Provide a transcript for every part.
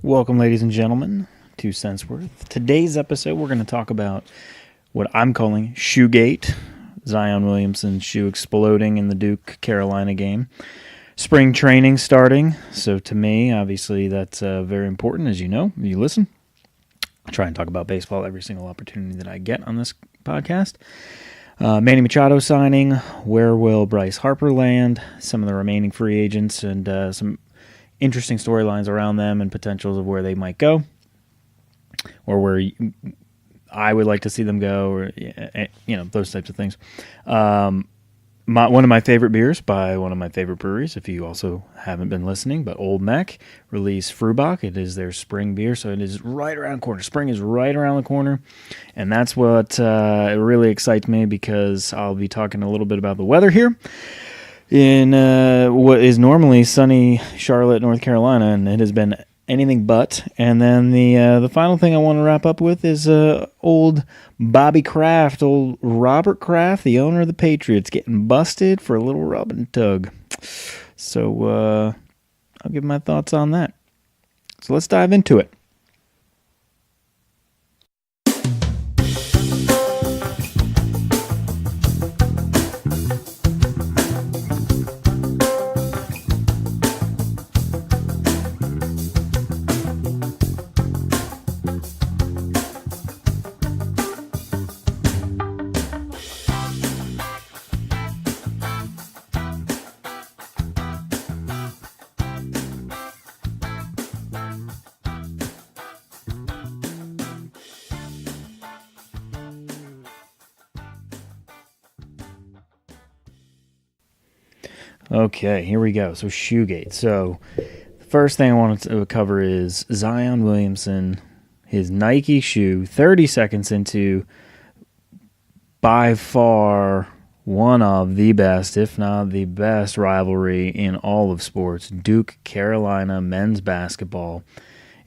Welcome, ladies and gentlemen, to Senseworth. Today's episode, we're going to talk about what I'm calling Shoegate, Zion Williamson's shoe exploding in the Duke Carolina game. Spring training starting, so to me, obviously, that's very important, as you know, if you listen. I try and talk about baseball every single opportunity that I get on this podcast. Manny Machado signing, where will Bryce Harper land, some of the remaining free agents, and some interesting storylines around them and potentials of where they might go, or where I would like to see them go, or those types of things. One of my favorite beers by one of my favorite breweries, if you also haven't been listening, but Old Mech released Frühbock. It is their spring beer, so it is right around the corner. Spring is right around the corner, and that's what really excites me, because I'll be talking a little bit about the weather here in what is normally sunny Charlotte, North Carolina, and it has been anything but. And then the final thing I want to wrap up with is old Bobby Kraft, old Robert Kraft, the owner of the Patriots, getting busted for a little rub and tug. So I'll give my thoughts on that. So let's dive into it. Okay, here we go. So Shoegate. So the first thing I wanted to cover is Zion Williamson, his Nike shoe, 30 seconds into by far one of the best, if not the best, rivalry in all of sports, Duke Carolina men's basketball.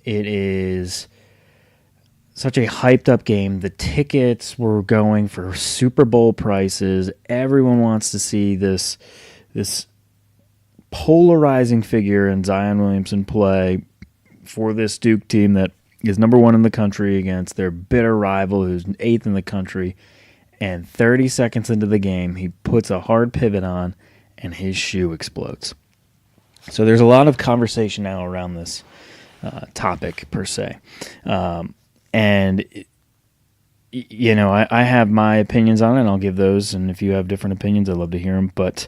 It is such a hyped up game. The tickets were going for Super Bowl prices. Everyone wants to see this polarizing figure in Zion Williamson play for this Duke team that is number one in the country against their bitter rival who's 8th in the country. And 30 seconds into the game, he puts a hard pivot on and his shoe explodes. So there's a lot of conversation now around this topic per se. And I have my opinions on it, and I'll give those. And if you have different opinions, I'd love to hear them. But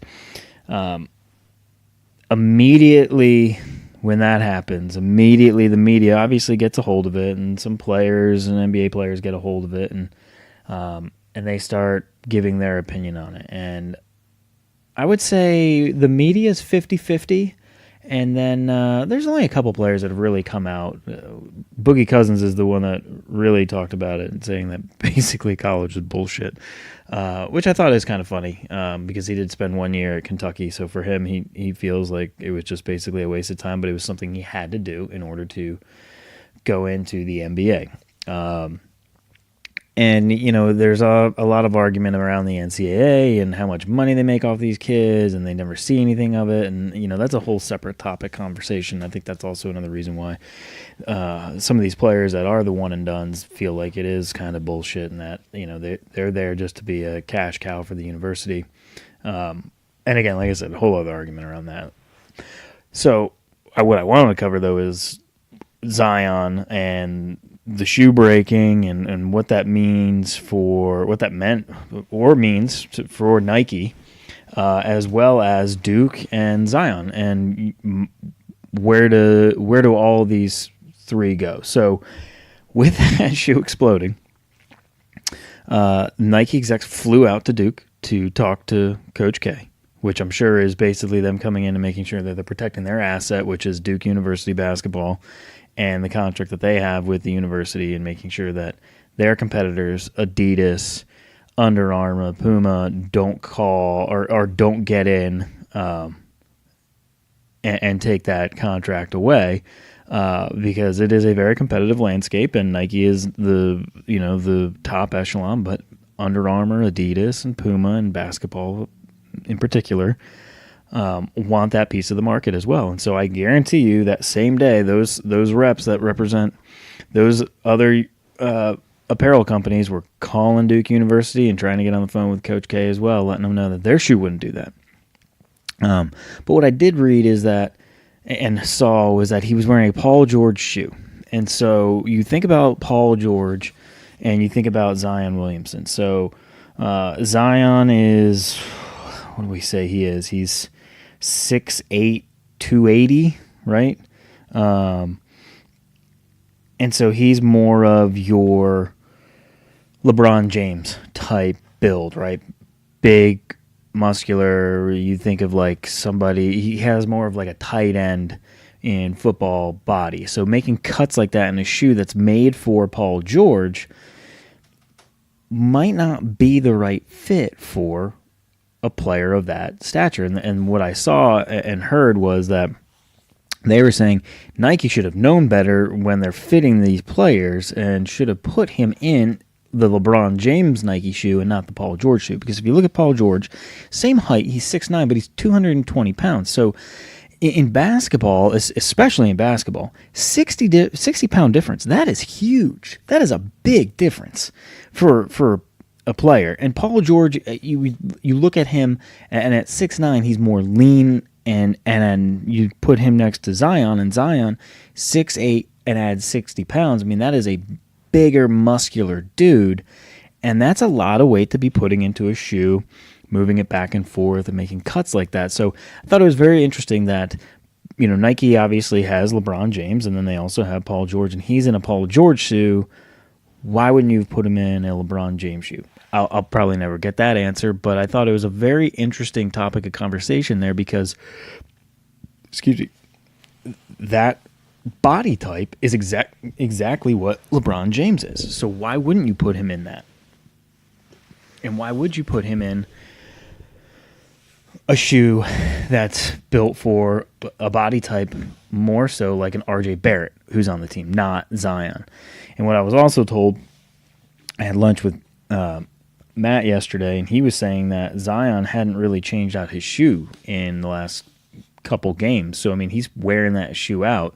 immediately when that happens, immediately the media obviously gets a hold of it, and some players and NBA players get a hold of it, and they start giving their opinion on it. And I would say the media is 50-50, and then there's only a couple players that have really come out. Boogie Cousins is the one that really talked about it and saying that basically college is bullshit, which I thought is kind of funny because he did spend 1 year at Kentucky. So for him, he feels like it was just basically a waste of time, but it was something he had to do in order to go into the NBA. And, there's a lot of argument around the NCAA and how much money they make off these kids, and they never see anything of it. And, that's a whole separate topic conversation. I think that's also another reason why some of these players that are the one-and-dones feel like it is kind of bullshit, and that, they're there just to be a cash cow for the university. And again, like I said, a whole other argument around that. So what I want to cover, though, is Zion and the shoe breaking and what that means for what that meant or means for Nike, as well as Duke and Zion, and where do all these three go? So with that shoe exploding, Nike execs flew out to Duke to talk to Coach K, which I'm sure is basically them coming in and making sure that they're protecting their asset, which is Duke University basketball, and the contract that they have with the university, and making sure that their competitors, Adidas, Under Armour, Puma, don't call or don't get in and take that contract away, because it is a very competitive landscape, and Nike is the top echelon, but Under Armour, Adidas, and Puma, and basketball in particular want that piece of the market as well. And so I guarantee you that same day, those reps that represent those other apparel companies were calling Duke University and trying to get on the phone with Coach K as well, letting them know that their shoe wouldn't do that. But what I did read is that, and saw, was that he was wearing a Paul George shoe. And so you think about Paul George and you think about Zion Williamson. So Zion is, what do we say he is? He's 6'8", 280, right? And so he's more of your LeBron James type build, right? Big, muscular. You think of like somebody, he has more of like a tight end in football body. So making cuts like that in a shoe that's made for Paul George might not be the right fit for a player of that stature. And what I saw and heard was that they were saying Nike should have known better when they're fitting these players and should have put him in the LeBron James Nike shoe and not the Paul George shoe. Because if you look at Paul George, same height, he's 6'9", but he's 220 pounds. So in basketball, especially in basketball, 60-pound difference, that is huge. That is a big difference for a player. And Paul George, you look at him, and at 6'9", he's more lean, and you put him next to Zion, and Zion, 6'8", and adds 60 pounds. I mean, that is a bigger, muscular dude, and that's a lot of weight to be putting into a shoe, moving it back and forth and making cuts like that. So I thought it was very interesting that, Nike obviously has LeBron James, and then they also have Paul George, and he's in a Paul George shoe. Why wouldn't you put him in a LeBron James shoe? I'll probably never get that answer, but I thought it was a very interesting topic of conversation there because, that body type is exactly what LeBron James is. So why wouldn't you put him in that? And why would you put him in a shoe that's built for a body type more so like an RJ Barrett who's on the team, not Zion? And what I was also told, I had lunch with Matt yesterday, and he was saying that Zion hadn't really changed out his shoe in the last couple games. So, I mean, he's wearing that shoe out.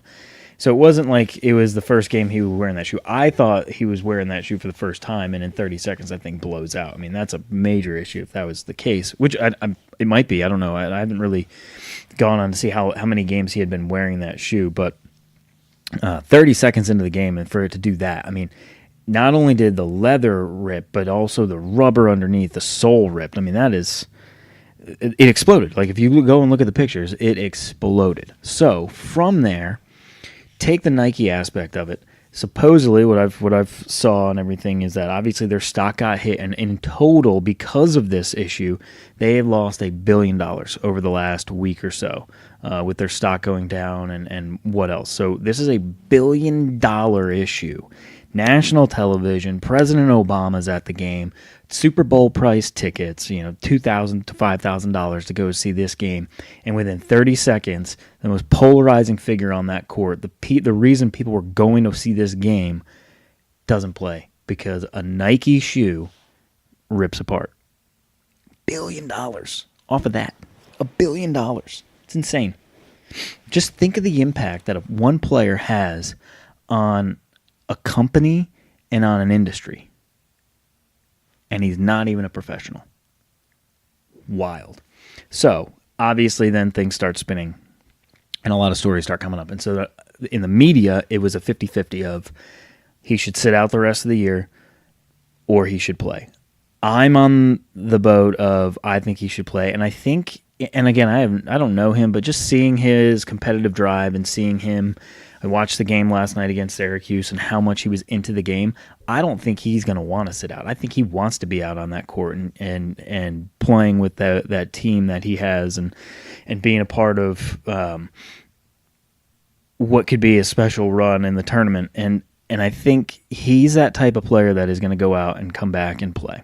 So it wasn't like it was the first game he was wearing that shoe. I thought he was wearing that shoe for the first time, and in 30 seconds, I think, blows out. I mean, that's a major issue if that was the case, which it might be. I don't know. I haven't really gone on to see how many games he had been wearing that shoe, but 30 seconds into the game, and for it to do that, I mean, not only did the leather rip, but also the rubber underneath, the sole ripped. I mean, it exploded. Like, if you go and look at the pictures, it exploded. So, from there, take the Nike aspect of it. Supposedly, what I've saw and everything is that obviously their stock got hit, and in total, because of this issue, they have lost $1 billion over the last week or so, with their stock going down and what else. So this is $1 billion issue. National television, President Obama's at the game, Super Bowl price tickets, $2,000 to $5,000 to go see this game, and within 30 seconds, the most polarizing figure on that court, the reason people were going to see this game, doesn't play because a Nike shoe rips apart. $1 billion off of that. $1 billion. It's insane. Just think of the impact that one player has on a company and on an industry. And he's not even a professional. Wild. So, obviously, then things start spinning and a lot of stories start coming up. And so, in the media, it was a 50-50 of he should sit out the rest of the year or he should play. I'm on the boat of I think he should play. And I think, and again, I don't know him, but just seeing his competitive drive and seeing him, I watched the game last night against Syracuse and how much he was into the game. I don't think he's going to want to sit out. I think he wants to be out on that court and playing with that team that he has and being a part of what could be a special run in the tournament. And I think he's that type of player that is going to go out and come back and play.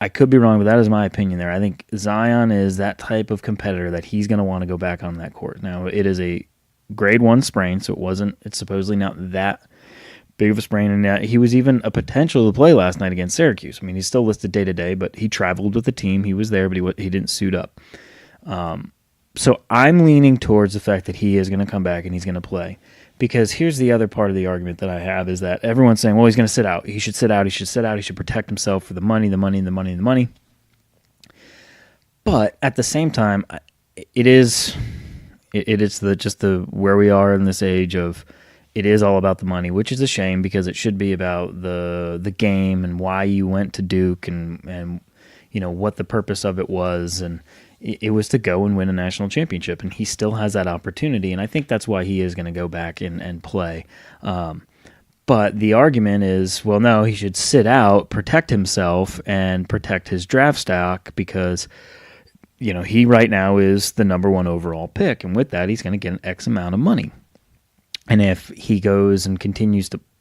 I could be wrong, but that is my opinion there. I think Zion is that type of competitor that he's going to want to go back on that court. Now, it is a grade 1 sprain, so it's supposedly not that big of a sprain, and he was even a potential to play last night against Syracuse. I mean, he's still listed day-to-day, but he traveled with the team. He was there, but he didn't suit up. So I'm leaning towards the fact that he is going to come back and he's going to play. Because here's the other part of the argument that I have is that everyone's saying, well, he's going to sit out. He should sit out. He should sit out. He should protect himself for the money, the money, the money, the money. But at the same time, it is the where we are in this age of it is all about the money, which is a shame because it should be about the game and why you went to Duke and you know what the purpose of it was, and it was to go and win a national championship, and he still has that opportunity, and I think that's why he is going to go back and play. But the argument is, well, no, he should sit out, protect himself, and protect his draft stock because, you know, he right now is the number 1 overall pick, and with that, he's going to get an X amount of money. And if he goes and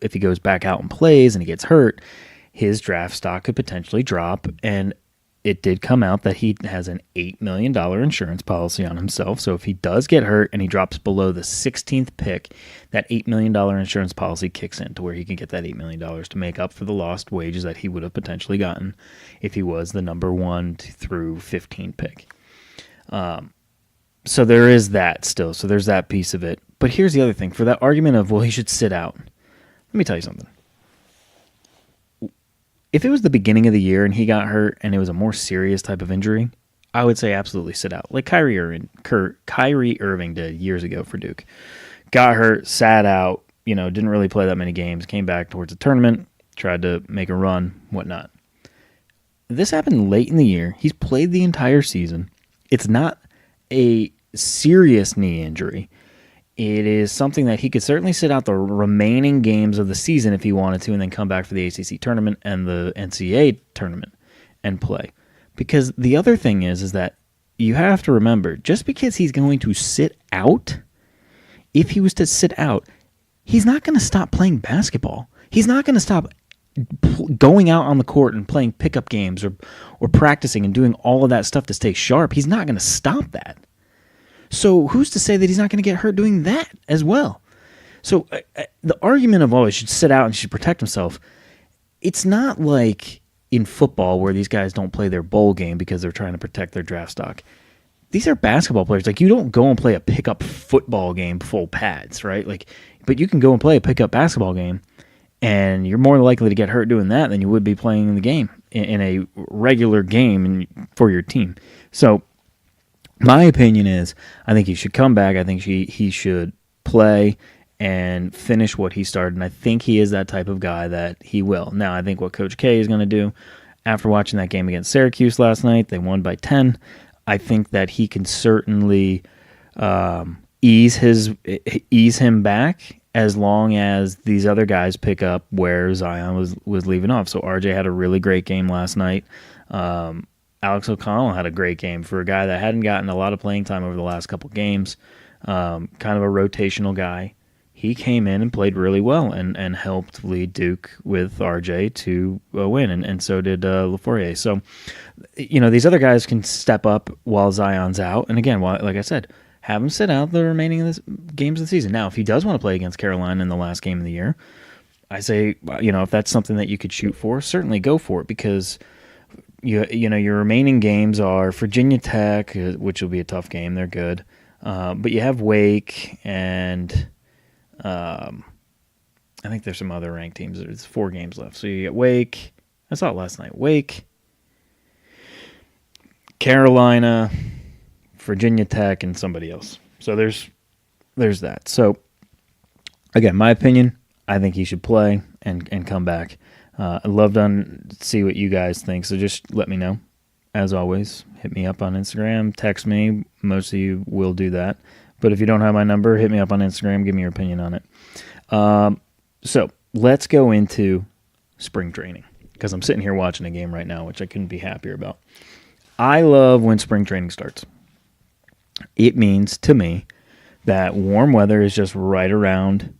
if he goes back out and plays and he gets hurt, his draft stock could potentially drop, and it did come out that he has an $8 million insurance policy on himself. So if he does get hurt and he drops below the 16th pick, that $8 million insurance policy kicks in to where he can get that $8 million to make up for the lost wages that he would have potentially gotten if he was the number 1 through 15 pick. So there is that still. So there's that piece of it. But here's the other thing. For that argument of, well, he should sit out. Let me tell you something. If it was the beginning of the year and he got hurt and it was a more serious type of injury, I would say absolutely sit out. Like Kyrie Irving did years ago for Duke. Got hurt, sat out, you know, didn't really play that many games, came back towards the tournament, tried to make a run, whatnot. This happened late in the year. He's played the entire season. It's not a serious knee injury. It is something that he could certainly sit out the remaining games of the season if he wanted to and then come back for the ACC tournament and the NCAA tournament and play. Because the other thing is that you have to remember, just because he's going to sit out, if he was to sit out, he's not going to stop playing basketball. He's not going to stop going out on the court and playing pickup games or practicing and doing all of that stuff to stay sharp. He's not going to stop that. So who's to say that he's not going to get hurt doing that as well? So the argument of, oh, he should sit out and should protect himself, it's not like in football where these guys don't play their bowl game because they're trying to protect their draft stock. These are basketball players. Like, you don't go and play a pickup football game full pads, right? Like, but you can go and play a pickup basketball game, and you're more likely to get hurt doing that than you would be playing in the game, in a regular game for your team. So my opinion is I think he should come back. I think he should play and finish what he started, and I think he is that type of guy that he will. Now, I think what Coach K is going to do after watching that game against Syracuse last night, they won by 10, I think that he can certainly ease him back as long as these other guys pick up where Zion was leaving off. So RJ had a really great game last night. Alex O'Connell had a great game for a guy that hadn't gotten a lot of playing time over the last couple games, kind of a rotational guy. He came in and played really well and helped lead Duke with RJ to win, and so did LaFourier. So, you know, these other guys can step up while Zion's out. And again, like I said, have him sit out the remaining of the games of the season. Now, if he does want to play against Carolina in the last game of the year, I say, you know, if that's something that you could shoot for, certainly go for it, because you know your remaining games are Virginia Tech, which will be a tough game. They're good, but you have Wake and I think there's some other ranked teams. There's 4 games left. So you get Wake. I saw it last night. Wake, Carolina, Virginia Tech, and somebody else. So there's that. So again, my opinion, I think he should play and come back. I'd love to see what you guys think, so just let me know. As always, hit me up on Instagram, text me. Most of you will do that. But if you don't have my number, hit me up on Instagram, give me your opinion on it. So let's go into spring training, because I'm sitting here watching a game right now, which I couldn't be happier about. I love when spring training starts. It means to me that warm weather is just right around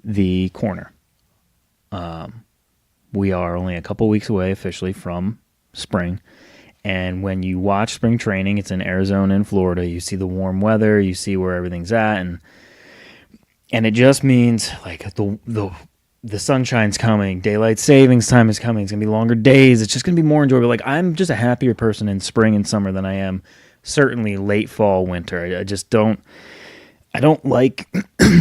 the corner. We are only a couple weeks away officially from spring. And when you watch spring training, it's in Arizona and Florida. You see the warm weather, you see where everything's at, and it just means like the the sunshine's coming, daylight savings time is coming. It's gonna be longer days. It's just gonna be more enjoyable. Like, I'm just a happier person in spring and summer than I am certainly late fall, winter. I just don't. I don't like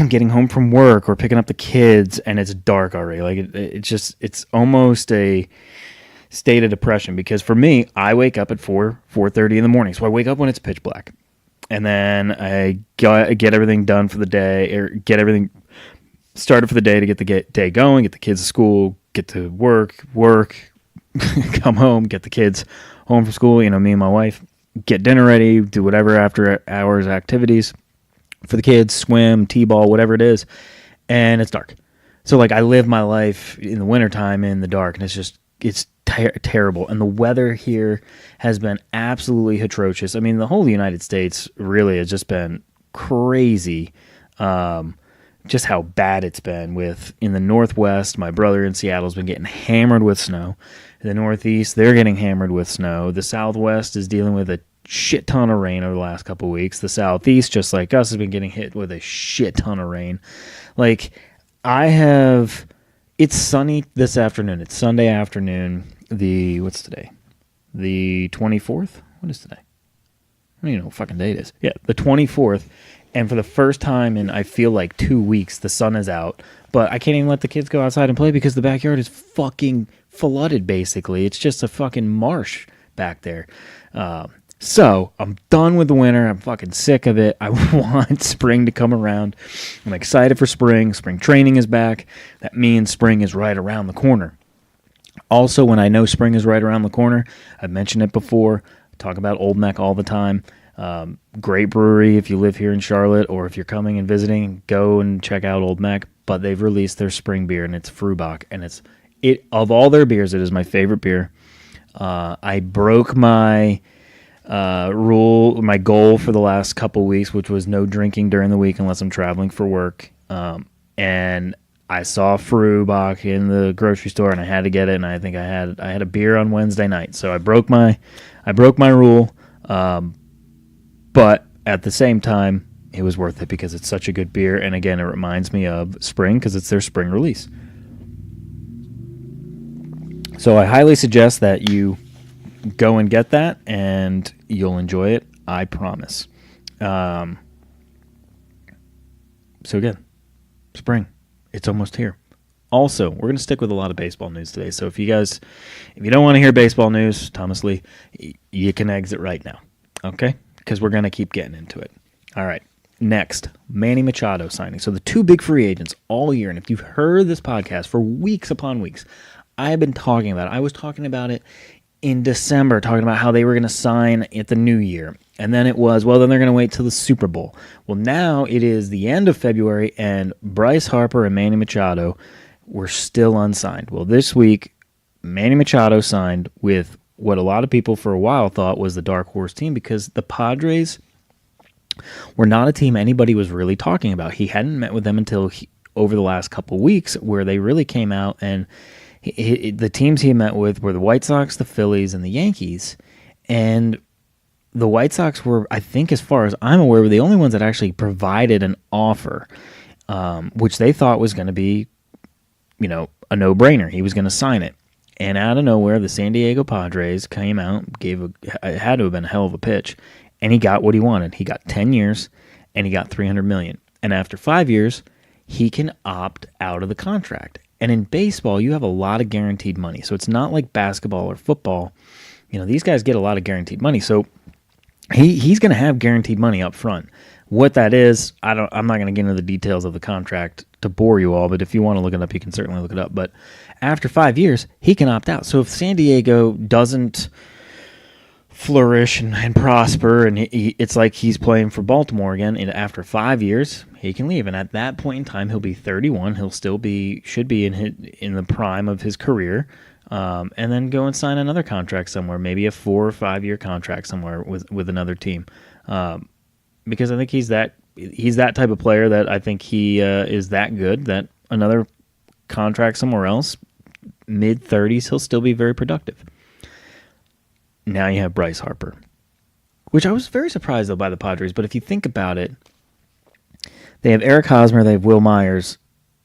getting home from work or picking up the kids and it's dark already. Like it's almost a state of depression, because for me, I wake up at 4:30 in the morning. So I wake up when it's pitch black, and then I get everything done for the day, or get everything started for the day to get the day going, get the kids to school, get to work, come home, get the kids home from school. You know, me and my wife get dinner ready, do whatever after hours activities for the kids, swim, t-ball, whatever it is, and it's dark. So like I live my life in the wintertime in the dark, and it's terrible. And the weather here has been absolutely atrocious. I mean, the whole United States really has just been crazy. Just how bad it's been. With in the Northwest, my brother in Seattle's been getting hammered with snow. In the Northeast, they're getting hammered with snow. The Southwest is dealing with a shit ton of rain over the last couple of weeks. The Southeast, just like us, has been getting hit with a shit ton of rain. Like, it's sunny this afternoon. It's Sunday afternoon. What's today? The 24th? What is today? I don't even know what fucking day it is. Yeah, the 24th. And for the first time in, I feel like 2 weeks, the sun is out. But I can't even let the kids go outside and play because the backyard is fucking flooded, basically. It's just a fucking marsh back there. So I'm done with the winter. I'm fucking sick of it. I want spring to come around. I'm excited for spring. Spring training is back. That means spring is right around the corner. Also, when I know spring is right around the corner, I've mentioned it before. I talk about Old Mech all the time. Great brewery if you live here in Charlotte, or if you're coming and visiting, go and check out Old Mech. But they've released their spring beer, and it's Frühbock, and it of all their beers, it is my favorite beer. I broke my my goal for the last couple weeks, which was no drinking during the week unless I'm traveling for work. And I saw Frühbock in the grocery store, and I had to get it. And I think I had a beer on Wednesday night, so I broke my rule. But at the same time, it was worth it because it's such a good beer. And again, it reminds me of spring because it's their spring release. So I highly suggest that you go and get that, and you'll enjoy it. I promise. So again, spring. It's almost here. Also, we're going to stick with a lot of baseball news today. So if you don't want to hear baseball news, Thomas Lee, you can exit right now. Okay? Because we're going to keep getting into it. All right. Next, Manny Machado signing. So the two big free agents all year. And if you've heard this podcast for weeks upon weeks, I have been talking about it. I was talking about it in December, talking about how they were going to sign at the new year. And then it was, well, then they're going to wait till the Super Bowl. Well, now it is the end of February, and Bryce Harper and Manny Machado were still unsigned. Well, this week, Manny Machado signed with what a lot of people for a while thought was the dark horse team, because the Padres were not a team anybody was really talking about. He hadn't met with them until over the last couple weeks, where they really came out, and the teams he met with were the White Sox, the Phillies, and the Yankees. And the White Sox were, I think, as far as I'm aware, were the only ones that actually provided an offer, which they thought was going to be, a no-brainer. He was going to sign it. And out of nowhere, the San Diego Padres came out, it had to have been a hell of a pitch, and he got what he wanted. He got 10 years, and he got $300 million. And after 5 years, he can opt out of the contract. And in baseball, you have a lot of guaranteed money. So it's not like basketball or football. These guys get a lot of guaranteed money. So he's going to have guaranteed money up front. What that is, I'm not going to get into the details of the contract to bore you all, but if you want to look it up, you can certainly look it up. But after 5 years, he can opt out. So if San Diego doesn't flourish and prosper, and it's like he's playing for Baltimore again, and after 5 years, he can leave. And at that point in time, he'll be 31. He'll still should be in the prime of his career. And then go and sign another contract somewhere, maybe a 4 or 5 year contract somewhere with another team. Because I think he's that type of player that I think he is that good that another contract somewhere else, mid-30s, he'll still be very productive. Now you have Bryce Harper, which I was very surprised, though, by the Padres. But if you think about it, they have Eric Hosmer, they have Will Myers,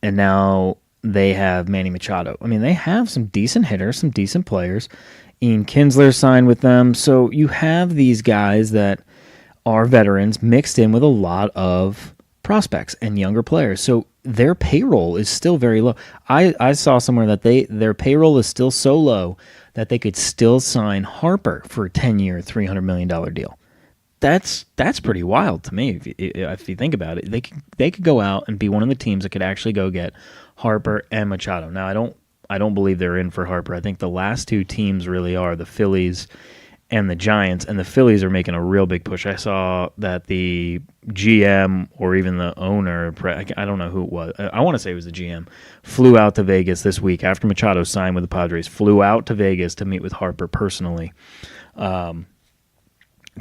and now they have Manny Machado. I mean, they have some decent hitters, some decent players. Ian Kinsler signed with them. So you have these guys that are veterans mixed in with a lot of prospects and younger players. So their payroll is still very low. I saw somewhere that their payroll is still so low that they could still sign Harper for a 10-year, $300 million deal. That's pretty wild to me if you think about it. They could go out and be one of the teams that could actually go get Harper and Machado. Now I don't believe they're in for Harper. I think the last two teams really are the Phillies and the Giants, and the Phillies are making a real big push. I saw that the GM or even the owner, I don't know who it was, I want to say it was the GM, flew out to Vegas this week after Machado signed with the Padres, flew out to Vegas to meet with Harper personally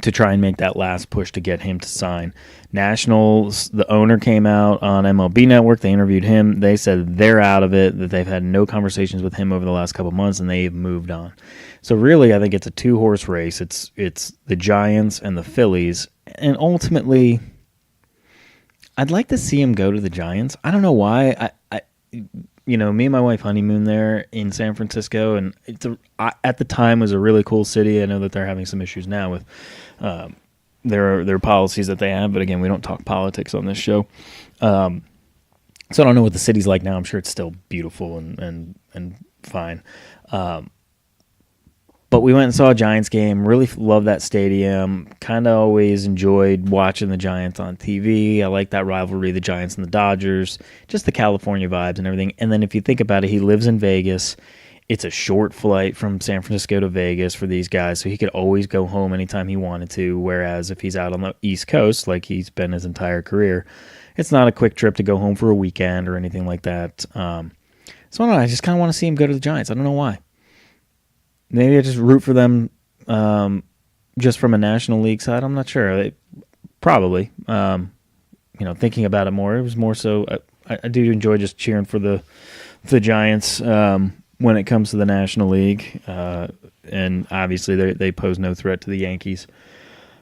to try and make that last push to get him to sign. Nationals, the owner came out on MLB Network. They interviewed him. They said they're out of it, that they've had no conversations with him over the last couple of months, and they've moved on. So really, I think it's a two-horse race. It's the Giants and the Phillies, and ultimately, I'd like to see him go to the Giants. I don't know why. Me and my wife honeymooned there in San Francisco, and at the time was a really cool city. I know that they're having some issues now with their policies that they have, but again, we don't talk politics on this show. So I don't know what the city's like now. I'm sure it's still beautiful and fine. But we went and saw a Giants game. Really love that stadium. Kind of always enjoyed watching the Giants on TV. I like that rivalry, the Giants and the Dodgers, just the California vibes and everything. And then if you think about it, he lives in Vegas. It's a short flight from San Francisco to Vegas for these guys, so he could always go home anytime he wanted to, whereas if he's out on the East Coast, like he's been his entire career, it's not a quick trip to go home for a weekend or anything like that. So I don't know. I just kind of want to see him go to the Giants. I don't know why. Maybe I just root for them just from a National League side. I'm not sure. Probably. Thinking about it more, it was more so I do enjoy just cheering for the Giants when it comes to the National League. And obviously they pose no threat to the Yankees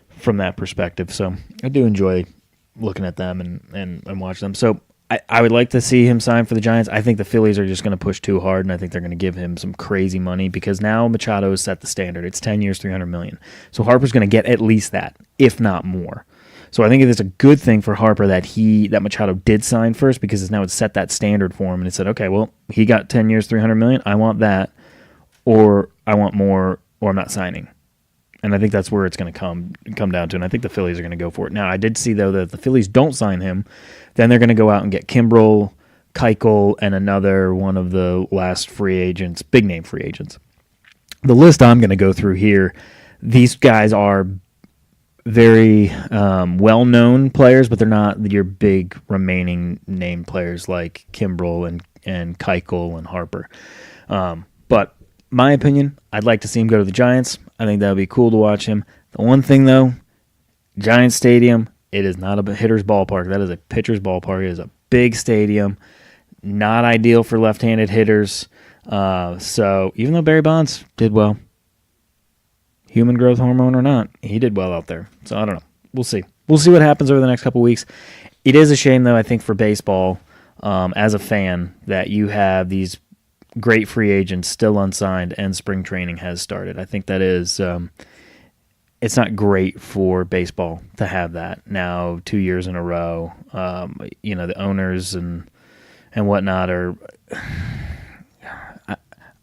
from that perspective. So I do enjoy looking at them and watching them. So I would like to see him sign for the Giants. I think the Phillies are just going to push too hard, and I think they're going to give him some crazy money because now Machado has set the standard. It's 10 years, $300 million. So Harper's going to get at least that, if not more. So I think it's a good thing for Harper that Machado did sign first because now it's set that standard for him, and it said, okay, well, he got 10 years, $300 million. I want that, or I want more, or I'm not signing. And I think that's where it's going to come down to, and I think the Phillies are going to go for it. Now, I did see, though, that if the Phillies don't sign him, then they're going to go out and get Kimbrel, Keuchel, and another one of the last free agents, big-name free agents. The list I'm going to go through here, these guys are very well-known players, but they're not your big remaining name players like Kimbrel and Keuchel and Harper. But my opinion, I'd like to see him go to the Giants. I think that would be cool to watch him. The one thing, though, Giants Stadium, it is not a hitter's ballpark. That is a pitcher's ballpark. It is a big stadium, not ideal for left-handed hitters. So even though Barry Bonds did well, human growth hormone or not, he did well out there. So I don't know. We'll see. We'll see what happens over the next couple of weeks. It is a shame, though, I think, for baseball, as a fan, that you have these great free agents still unsigned and spring training has started. I think that is it's not great for baseball to have that now 2 years in a row. The owners and whatnot are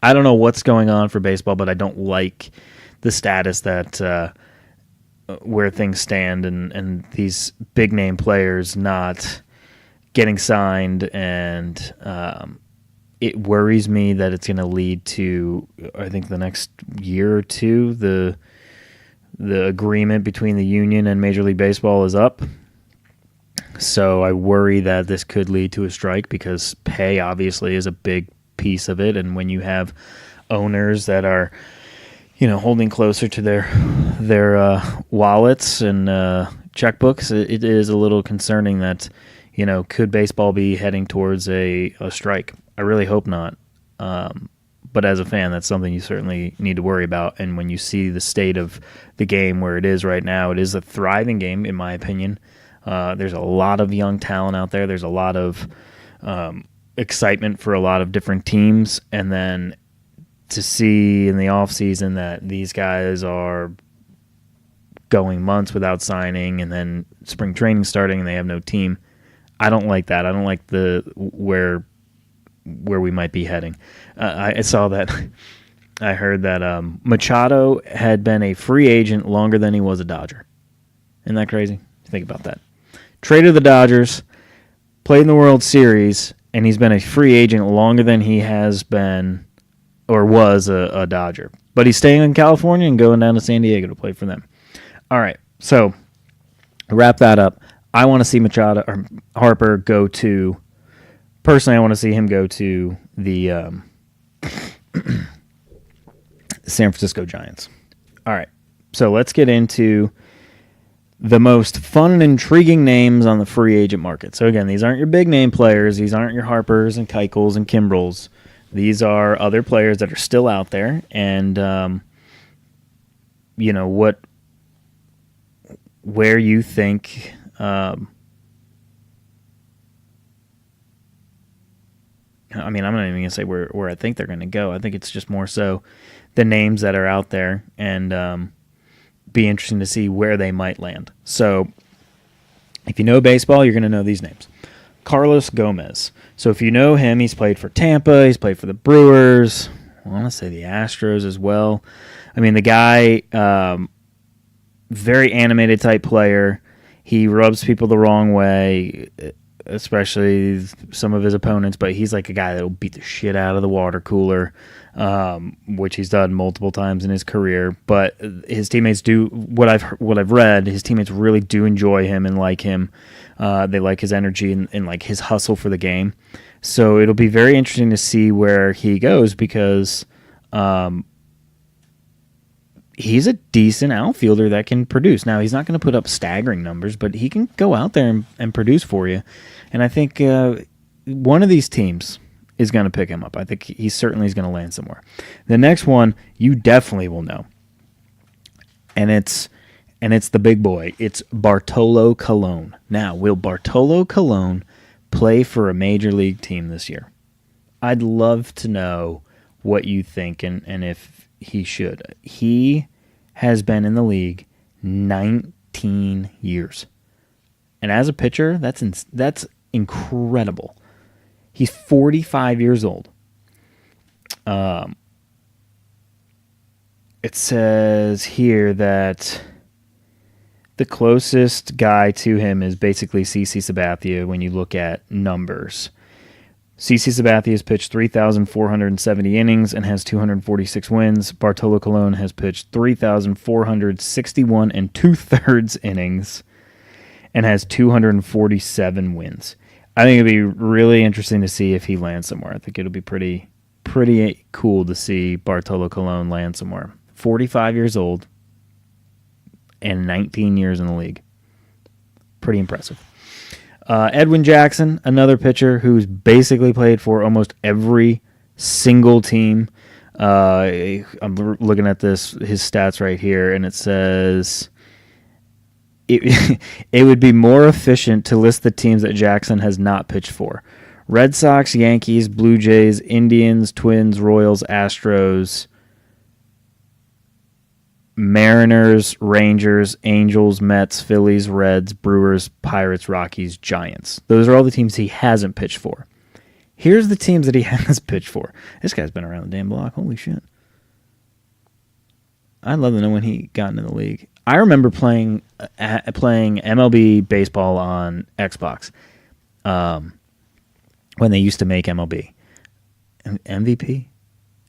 I don't know what's going on for baseball, but I don't like the status that where things stand and these big name players not getting signed, and it worries me that it's going to lead to, I think, the next year or two, the agreement between the union and Major League Baseball is up. So I worry that this could lead to a strike because pay obviously is a big piece of it, and when you have owners that are, holding closer to their wallets and checkbooks, it is a little concerning that, could baseball be heading towards a strike? I really hope not. But as a fan, that's something you certainly need to worry about. And when you see the state of the game where it is right now, it is a thriving game, in my opinion. There's a lot of young talent out there. There's a lot of excitement for a lot of different teams, and then to see in the offseason that these guys are going months without signing, and then spring training starting and they have no team. I don't like that. I don't like the where we might be heading. I saw that. I heard that Machado had been a free agent longer than he was a Dodger. Isn't that crazy? Think about that. Traded the Dodgers, played in the World Series, and he's been a free agent longer than he has been or was a Dodger. But he's staying in California and going down to San Diego to play for them. All right, so wrap that up. I want to see Machado or Harper go to. Personally, I want to see him go to the San Francisco Giants. All right, so let's get into the most fun and intriguing names on the free agent market. So again, these aren't your big name players. These aren't your Harpers and Keuchels and Kimbrels. These are other players that are still out there, and where you think. I'm not even going to say where I think they're going to go. I think it's just more so the names that are out there, and be interesting to see where they might land. So if you know baseball, you're going to know these names. Carlos Gomez. So if you know him, he's played for Tampa. He's played for the Brewers. I want to say the Astros as well. The guy, very animated type player. He rubs people the wrong way, especially some of his opponents, but he's like a guy that will beat the shit out of the water cooler, which he's done multiple times in his career. But his teammates do, what I've read, his teammates really do enjoy him and like him. They like his energy and like his hustle for the game. So it'll be very interesting to see where he goes, because he's a decent outfielder that can produce. Now, he's not going to put up staggering numbers, but he can go out there and produce for you. And I think one of these teams is going to pick him up. I think he certainly is going to land somewhere. The next one you definitely will know, and it's the big boy. It's Bartolo Colon. Now, will Bartolo Colon play for a major league team this year? I'd love to know what you think and if he should. He has been in the league 19 years. And as a pitcher, that's incredible. He's 45 years old. It says here that the closest guy to him is basically CC Sabathia when you look at numbers. CC Sabathia has pitched 3,470 innings and has 246 wins. Bartolo Colon has pitched 3,461 and 2/3 innings and has 247 wins. I think it'd be really interesting to see if he lands somewhere. I think it'll be pretty cool to see Bartolo Colon land somewhere. 45 years old and 19 years in the league. Pretty impressive. Edwin Jackson, another pitcher who's basically played for almost every single team. I'm looking at his stats right here, and it says it would be more efficient to list the teams that Jackson has not pitched for. Red Sox, Yankees, Blue Jays, Indians, Twins, Royals, Astros, Mariners, Rangers, Angels, Mets, Phillies, Reds, Brewers, Pirates, Rockies, Giants. Those are all the teams he hasn't pitched for. Here's the teams that he has pitched for. This guy's been around the damn block. Holy shit. I'd love to know when he got into the league. I remember playing MLB baseball on Xbox when they used to make MLB.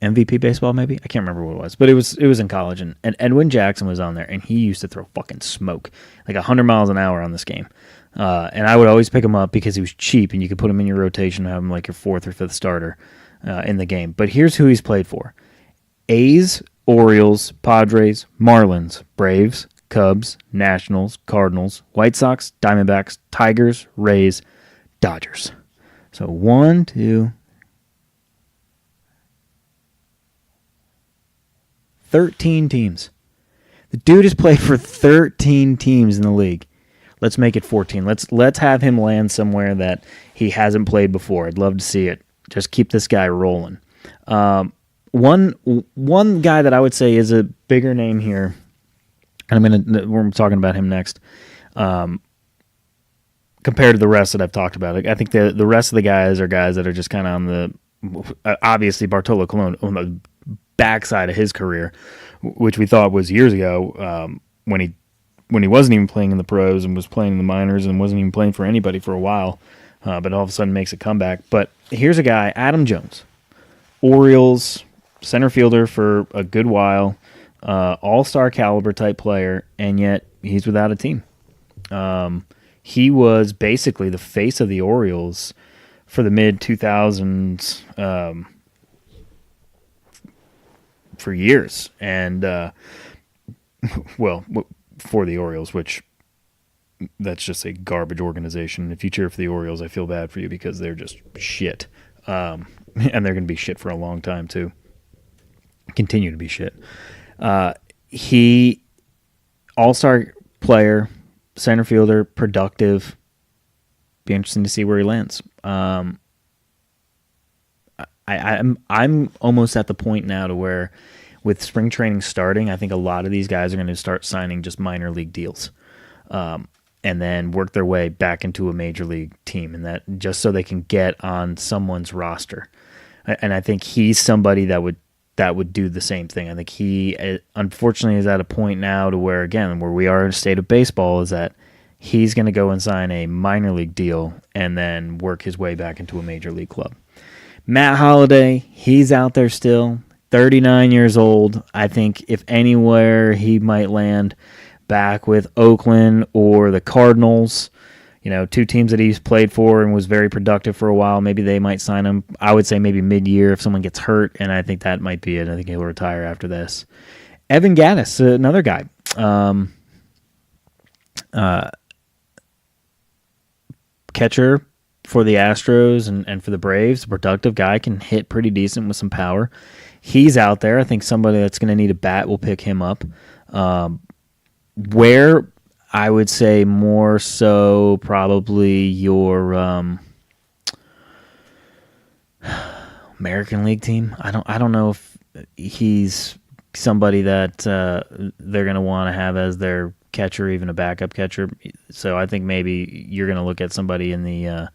MVP baseball, maybe? I can't remember what it was. But it was in college, and Edwin Jackson was on there, and he used to throw fucking smoke, like 100 miles an hour on this game. And I would always pick him up because he was cheap, and you could put him in your rotation and have him like your fourth or fifth starter in the game. But here's who he's played for. A's, Orioles, Padres, Marlins, Braves, Cubs, Nationals, Cardinals, White Sox, Diamondbacks, Tigers, Rays, Dodgers. So 1, 2, 13 teams. The dude has played for 13 teams in the league. Let's make it 14. Let's have him land somewhere that he hasn't played before. I'd love to see it. Just keep this guy rolling. One guy that I would say is a bigger name here, and we're talking about him next. Compared to the rest that I've talked about, I think the rest of the guys are guys that are just kind of on the obviously Bartolo Colon on the backside of his career, which we thought was years ago when he wasn't even playing in the pros and was playing in the minors and wasn't even playing for anybody for a while, but all of a sudden makes a comeback. But here's a guy, Adam Jones, Orioles center fielder for a good while, all-star caliber type player, and yet he's without a team. He was basically the face of the Orioles for the mid-2000s for years. And, for the Orioles, which that's just a garbage organization. If you cheer for the Orioles, I feel bad for you because they're just shit. And they're going to be shit for a long time, too. Continue to be shit. He, all-star player, center fielder, productive. Be interesting to see where he lands. I'm almost at the point now to where, with spring training starting, I think a lot of these guys are going to start signing just minor league deals, and then work their way back into a major league team, and that just so they can get on someone's roster. And I think he's somebody that would do the same thing. I think he, unfortunately, is at a point now to where, again, where we are in a state of baseball, is that he's going to go and sign a minor league deal and then work his way back into a major league club. Matt Holliday, he's out there still, 39 years old. I think if anywhere he might land back with Oakland or the Cardinals, two teams that he's played for and was very productive for a while. Maybe they might sign him. I would say maybe mid-year if someone gets hurt, and I think that might be it. I think he'll retire after this. Evan Gattis, another guy. Catcher for the Astros and for the Braves, a productive guy, can hit pretty decent with some power. He's out there. I think somebody that's going to need a bat will pick him up. Where I would say more so probably your American League team. I don't know if he's somebody that they're going to want to have as their catcher, even a backup catcher. So I think maybe you're going to look at somebody in the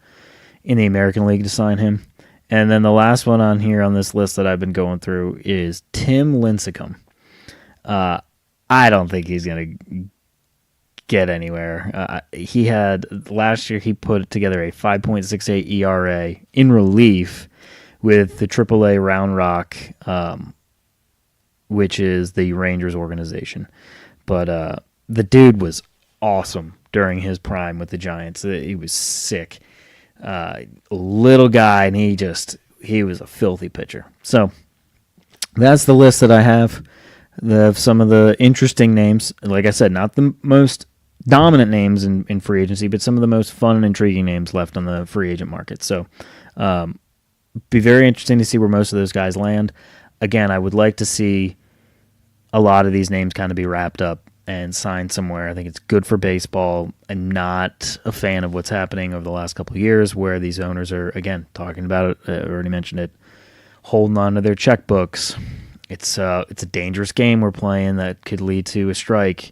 American League to sign him. And then the last one on here on this list that I've been going through is Tim Lincecum. I don't think he's going to get anywhere. He had last year, he put together a 5.68 ERA in relief with the AAA Round Rock, which is the Rangers organization. But the dude was awesome during his prime with the Giants. He was sick. Little guy, and he was a filthy pitcher. So that's the list that I have. Some of the interesting names. Like I said, not the most dominant names in free agency, but some of the most fun and intriguing names left on the free agent market. So be very interesting to see where most of those guys land. Again, I would like to see a lot of these names kind of be wrapped up and signed somewhere. I think it's good for baseball. I'm not a fan of what's happening over the last couple of years where these owners are, again, talking about it, I already mentioned it, holding on to their checkbooks. It's a dangerous game we're playing that could lead to a strike.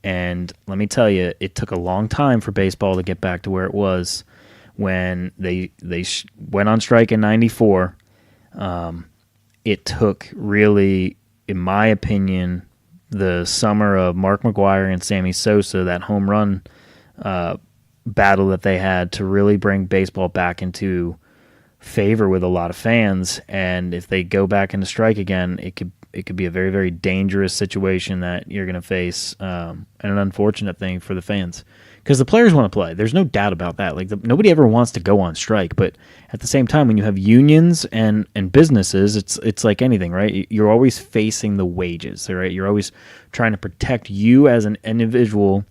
And let me tell you, it took a long time for baseball to get back to where it was when they went on strike in '94. It took really, in my opinion, the summer of Mark McGwire and Sammy Sosa, that home run battle that they had, to really bring baseball back into favor with a lot of fans. And if they go back into strike again, it could be a very, very dangerous situation that you're going to face, and an unfortunate thing for the fans. Because the players want to play. There's no doubt about that. Nobody ever wants to go on strike, but at the same time, when you have unions and businesses, it's like anything, right? You're always facing the wages, right? You're always trying to protect you as an individual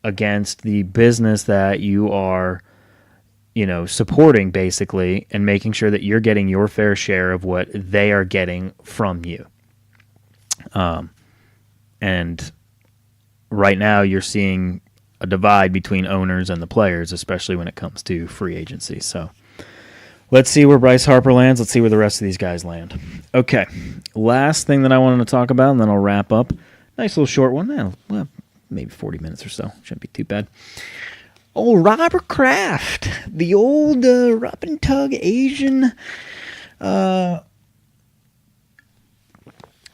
against the business that you are, supporting, basically, and making sure that you're getting your fair share of what they are getting from you. And right now, you're seeing a divide between owners and the players, especially when it comes to free agency. So let's see where Bryce Harper lands. Let's see where the rest of these guys land. Okay, last thing that I wanted to talk about, and then I'll wrap up. Nice little short one. Well, maybe 40 minutes or so. Shouldn't be too bad. Old Robert Kraft, the old rub and tug Asian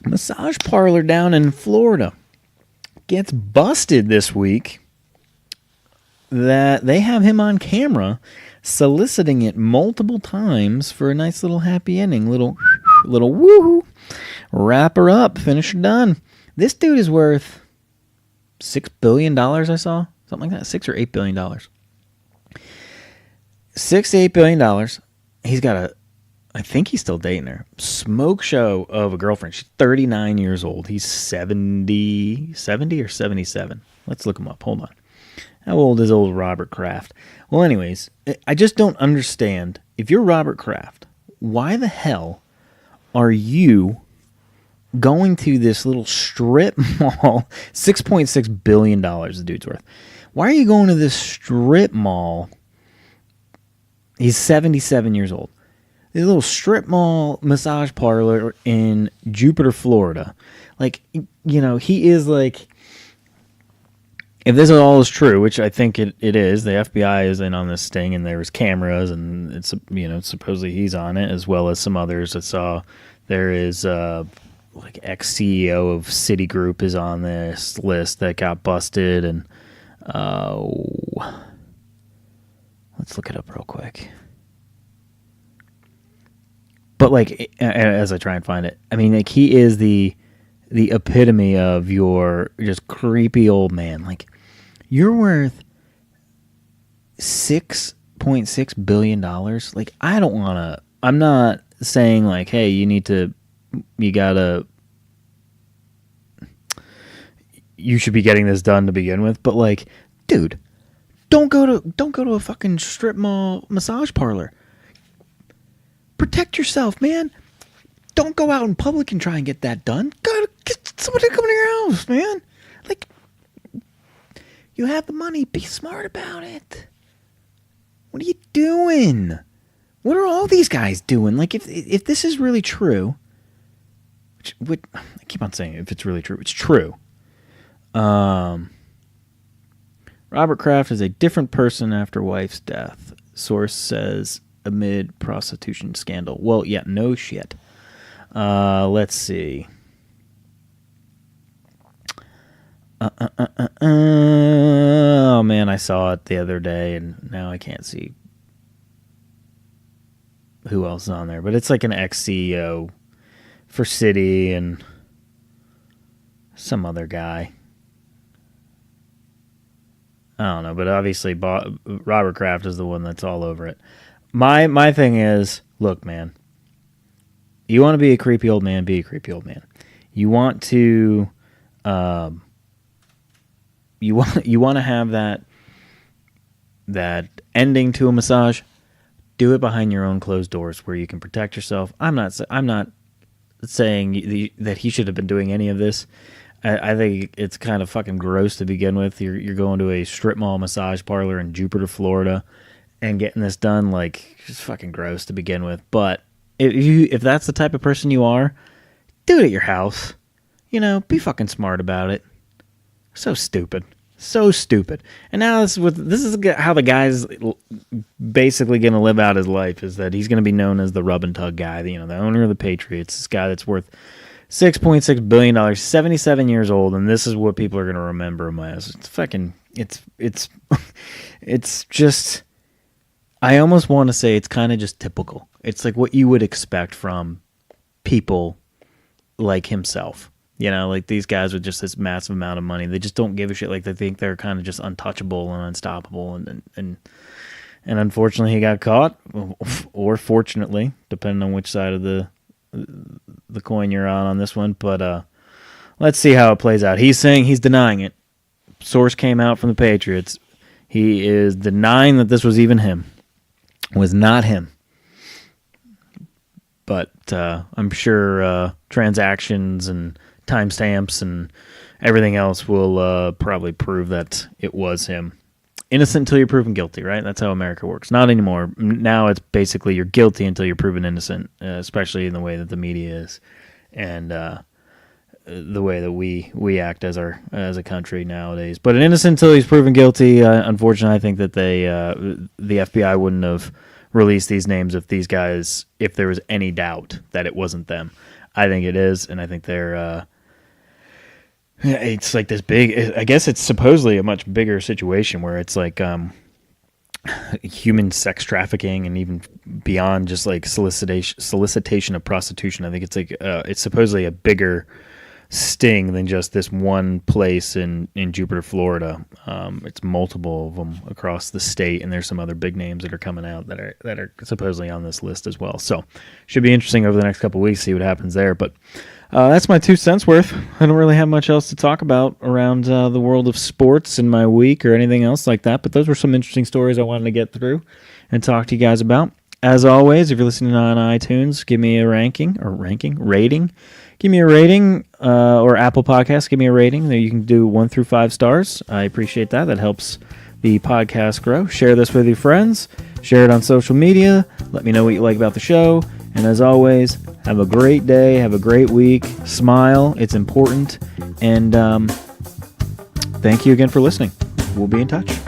massage parlor down in Florida, gets busted this week that they have him on camera soliciting it multiple times for a nice little happy ending, little woohoo, wrap her up, finish her done. This dude is worth $6 billion, I saw. Something like that, $6 or $8 billion. $6 to $8 billion. He's got I think he's still dating her, smoke show of a girlfriend. She's 39 years old. He's 70 or 77. Let's look him up. Hold on. How old is old Robert Kraft? Well, anyways, I just don't understand. If you're Robert Kraft, why the hell are you going to this little strip mall? $6.6 billion the dude's worth. Why are you going to this strip mall? He's 77 years old. This little strip mall massage parlor in Jupiter, Florida. Like, he is like, if this all is true, which I think it is, the FBI is in on this sting, and there's cameras, and it's, supposedly he's on it, as well as some others. I saw there is, like, ex-CEO of Citigroup is on this list that got busted, and let's look it up real quick. But, like, as I try and find it, I mean, like, he is the epitome of your just creepy old man. Like, you're worth $6.6 billion. Like, I don't want to, I'm not saying, like, hey, you should be getting this done to begin with. But, like, dude, don't go to a fucking strip mall massage parlor. Protect yourself, man. Don't go out in public and try and get that done. Gotta get somebody to come to your house, man. Like, you have the money. Be smart about it. What are you doing? What are all these guys doing? Like, if this is really true, which I keep on saying if it's really true, it's true. Robert Kraft is a different person after wife's death. Source says amid prostitution scandal. Well, yeah, no shit. Let's see. Oh, man, I saw it the other day, and now I can't see who else is on there. But it's like an ex-CEO for Citi and some other guy. I don't know, but obviously Robert Kraft is the one that's all over it. My thing is, look, man, you want to be a creepy old man, be a creepy old man. You want to, you want to have that ending to a massage. Do it behind your own closed doors where you can protect yourself. I'm not saying that he should have been doing any of this. I think it's kind of fucking gross to begin with. You're going to a strip mall massage parlor in Jupiter, Florida, and getting this done. Like, just fucking gross to begin with. But if that's the type of person you are, do it at your house. Be fucking smart about it. So stupid. And now this is how the guy's basically going to live out his life, is that he's going to be known as the rub and tug guy, the owner of the Patriots, this guy that's worth $6.6 billion, 77 years old, and this is what people are going to remember him as. It's fucking, it's just, I almost want to say it's kind of just typical. It's like what you would expect from people like himself. Like these guys with just this massive amount of money. They just don't give a shit. Like, they think they're kind of just untouchable and unstoppable. And unfortunately, he got caught, or fortunately, depending on which side of the coin you're on this one. But let's see how it plays out. He's saying he's denying it. Source came out from the Patriots. He is denying that this was even him. It was not him. But I'm sure transactions and timestamps and everything else will probably prove that it was him. Innocent until you're proven guilty, right? That's how America works. Not anymore. Now it's basically you're guilty until you're proven innocent, especially in the way that the media is, and the way that we act as a country nowadays. But an innocent until he's proven guilty. Unfortunately, I think that the FBI wouldn't have released these names of these guys if there was any doubt that it wasn't them. I think it is, and I think they're. It's like this big. I guess it's supposedly a much bigger situation where it's like human sex trafficking and even beyond just like solicitation of prostitution. I think it's like it's supposedly a bigger sting than just this one place in Jupiter, Florida. It's multiple of them across the state, and there's some other big names that are coming out that are supposedly on this list as well. So should be interesting over the next couple of weeks, see what happens there. But that's my 2 cents worth. I don't really have much else to talk about around the world of sports in my week or anything else like that, but those were some interesting stories I wanted to get through and talk to you guys about. As always, if you're listening on iTunes, give me a rating. Give me a rating, or Apple Podcasts, give me a rating. You can do 1 through 5 stars. I appreciate that. That helps the podcast grow. Share this with your friends. Share it on social media. Let me know what you like about the show. And as always, have a great day. Have a great week. Smile. It's important. And thank you again for listening. We'll be in touch.